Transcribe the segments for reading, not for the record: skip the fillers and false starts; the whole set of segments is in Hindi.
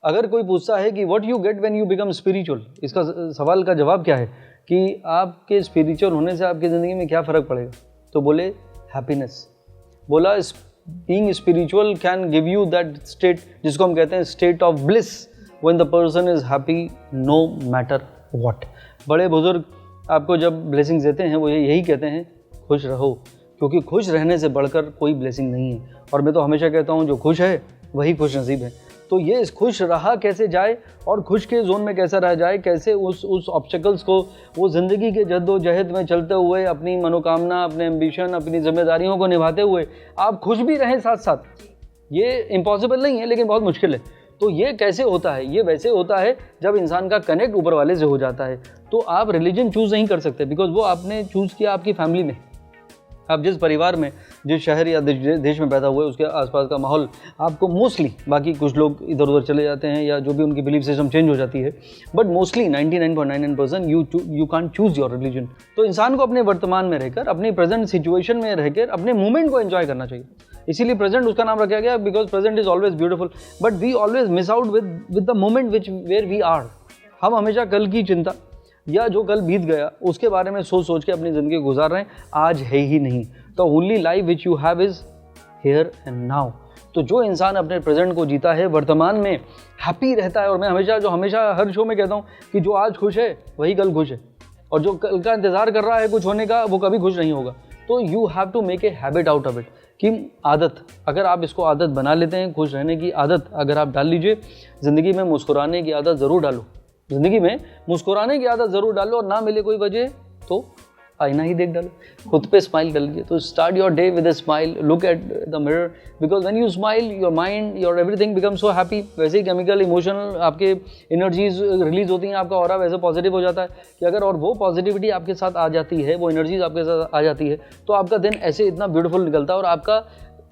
अगर कोई पूछता है कि what you get when you become spiritual, इसका सवाल का जवाब क्या है कि आपके स्पिरिचुअल होने से आपकी ज़िंदगी में क्या फ़र्क पड़ेगा, तो बोले हैप्पीनेस। बोला being spiritual can give you that state जिसको हम कहते हैं state of bliss when the person is happy no matter what. बड़े बुजुर्ग आपको जब ब्लेसिंग्स देते हैं वो यही कहते हैं खुश रहो, क्योंकि खुश रहने से बढ़कर कोई ब्लेसिंग नहीं है। और मैं तो हमेशा कहता हूँ जो खुश है वही खुश नसीब है। तो ये खुश रहा कैसे जाए और खुश के जोन में कैसा रह जाए, कैसे उस ऑब्स्टेकल्स को वो ज़िंदगी के जद्दोजहद में चलते हुए अपनी मनोकामना, अपने एम्बिशन, अपनी जिम्मेदारियों को निभाते हुए आप खुश भी रहें साथ साथ, ये इम्पॉसिबल नहीं है लेकिन बहुत मुश्किल है। तो ये कैसे होता है? ये वैसे होता है जब इंसान का कनेक्ट ऊपर वाले से हो जाता है। तो आप रिलीजन चूज़ नहीं कर सकते बिकॉज वो आपने चूज़ किया आपकी फैमिली में। आप जिस परिवार में, जिस शहर या देश में पैदा हुए उसके आसपास का माहौल आपको मोस्टली, बाकी कुछ लोग इधर उधर चले जाते हैं या जो भी उनकी बिलीफ सिस्टम चेंज हो जाती है, but mostly 99.99% you can't choose your religion. तो इंसान को अपने वर्तमान में रहकर, अपनी प्रेजेंट सिचुएशन में रहकर अपने मोमेंट को एंजॉय करना चाहिए। इसीलिए प्रेजेंट उसका नाम रखा गया because present is always beautiful, but we always miss out with the moment where we are. हम हमेशा कल की चिंता या जो कल बीत गया उसके बारे में सोच के अपनी ज़िंदगी गुजार रहे हैं, आज है ही नहीं। तो only life which you have is here and now. तो जो इंसान अपने प्रेजेंट को जीता है, वर्तमान में हैप्पी रहता है, और मैं हमेशा हर शो में कहता हूँ कि जो आज खुश है वही कल खुश है, और जो कल का इंतज़ार कर रहा है कुछ होने का वो कभी खुश नहीं होगा। तो you have to make a habit out of it, कि आदत, अगर आप इसको आदत बना लेते हैं, खुश रहने की आदत अगर आप डाल लीजिए, ज़िंदगी में मुस्कुराने की आदत ज़रूर डालो, ज़िंदगी में मुस्कुराने की आदत ज़रूर डालो, और ना मिले कोई वजह तो आईना ही देख डालो, खुद पे स्माइल कर लीजिए। तो start your day with a smile, look at the mirror, because when you smile your mind, your everything become so happy. वैसे ही केमिकल, इमोशनल आपके एनर्जीज रिलीज होती हैं, आपका ऑरा वैसे पॉजिटिव हो जाता है कि अगर और वो पॉजिटिविटी आपके साथ आ जाती है, वो एनर्जीज आपके साथ आ जाती है, तो आपका दिन ऐसे इतना ब्यूटीफुल निकलता है। और आपका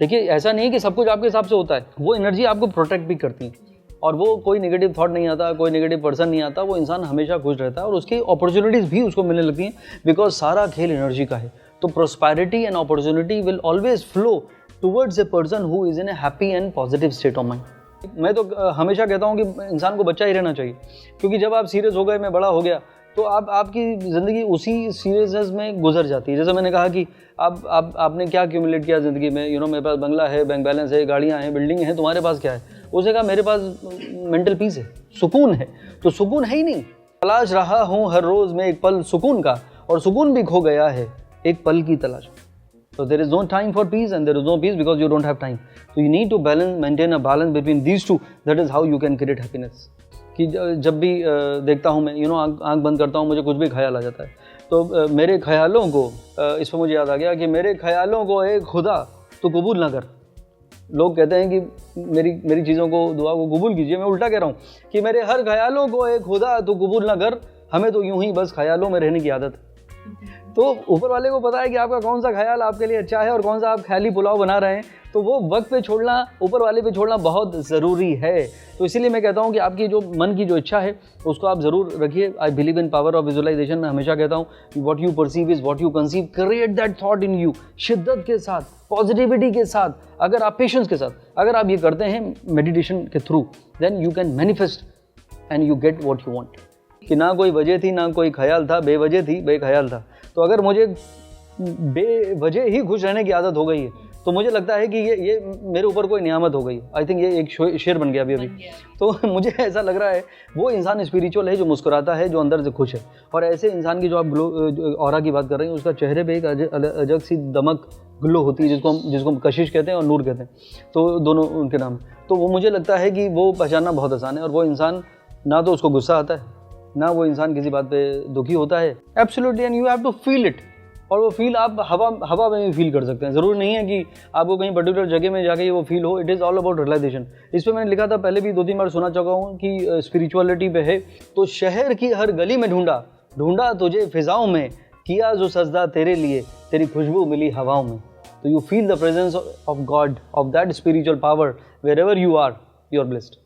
देखिए, ऐसा नहीं है कि सब कुछ आपके हिसाब से होता है, वो एनर्जी आपको प्रोटेक्ट भी करती है, और वो कोई नेगेटिव थॉट नहीं आता, कोई नेगेटिव पर्सन नहीं आता, वो इंसान हमेशा खुश रहता है और उसकी अपॉर्चुनिटीज़ भी उसको मिलने लगती हैं, बिकॉज सारा खेल एनर्जी का है। तो prosperity and opportunity will always flow towards a person who is in A happy and positive state of mind. मैं तो हमेशा कहता हूँ कि इंसान को बच्चा ही रहना चाहिए, क्योंकि जब आप सीरियस हो गए, मैं बड़ा हो गया, तो आपकी ज़िंदगी उसी सीरियसनेस में गुजर जाती है। जैसे मैंने कहा कि आपने क्या एक्यूमुलेट किया ज़िंदगी में, मेरे पास बंगला है, बैंक बैलेंस है, गाड़ियाँ हैं, बिल्डिंग है, तुम्हारे पास क्या है? उसने कहा मेरे पास मेंटल पीस है, सुकून है। तो सुकून है ही नहीं, तलाश रहा हूँ हर रोज़ में एक पल सुकून का, और सुकून भी खो गया है एक पल की तलाश। तो there is no time for peace and there is no peace because you don't have time. तो you need to balance, maintain a balance between these two, that is how you can create happiness. कि जब भी देखता हूँ मैं, आँख बंद करता हूँ, मुझे कुछ भी ख्याल आ जाता है, तो मेरे ख्यालों को, इस पर मुझे याद आ गया कि मेरे ख्यालों को एक खुदा तो कबूल ना कर। लोग कहते हैं कि मेरी चीज़ों को, दुआ को कबूल कीजिए, मैं उल्टा कह रहा हूँ कि मेरे हर ख्यालों को एक खुदा तो कबूल ना कर, हमें तो यूं ही बस ख्यालों में रहने की आदत है। तो ऊपर वाले को पता है कि आपका कौन सा ख्याल आपके लिए अच्छा है और कौन सा आप ख्याली पुलाव बना रहे हैं, तो वो वक्त पे छोड़ना, ऊपर वाले पे छोड़ना बहुत ज़रूरी है। तो इसीलिए मैं कहता हूँ कि आपकी जो मन की जो इच्छा है उसको आप ज़रूर रखिए। I believe in power of visualization. मैं हमेशा कहता हूँ what you perceive is what you conceive. Create that thought in you, शिद्दत के साथ, पॉजिटिविटी के साथ, अगर आप पेशेंस के साथ अगर आप ये करते हैं मेडिटेशन के through, then you can manifest and you get what you want. कि ना कोई वजह थी, ना कोई ख्याल था, बेवजह थी, बेख्याल था। तो अगर मुझे बेवजह ही खुश रहने की आदत हो गई है, तो मुझे लगता है कि ये मेरे ऊपर कोई नियामत हो गई। आई थिंक ये एक शेर बन गया अभी। तो मुझे ऐसा लग रहा है वो इंसान स्पिरिचुअल है जो मुस्कुराता है, जो अंदर से खुश है। और ऐसे इंसान की जो आप ऑरा की बात कर रहे हैं, उसका चेहरे पे एक अजब सी दमक, ग्लो होती है, जिसको हम कशिश कहते हैं और नूर कहते हैं, तो दोनों उनके नाम। तो वो मुझे लगता है कि वो पहचानना बहुत आसान है। और वो इंसान, ना तो उसको गुस्सा आता है, ना वो इंसान किसी बात पे दुखी होता है। Absolutely, and you have to feel it. और वो फील आप हवा में भी फील कर सकते हैं। ज़रूरी नहीं है कि आपको कहीं पर्टिकुलर जगह में जाके वो फील हो। It is all about realization. इस पर मैंने लिखा था, पहले भी 2-3 बार सुना चुका हूँ कि स्पिरिचुअलिटी पे है। तो शहर की हर गली में ढूंढा तुझे फिजाओं में, किया जो सजदा तेरे लिए, तेरी खुशबू मिली हवाओं में। तो you feel the presence of God, of that spiritual power wherever you are, you are blessed.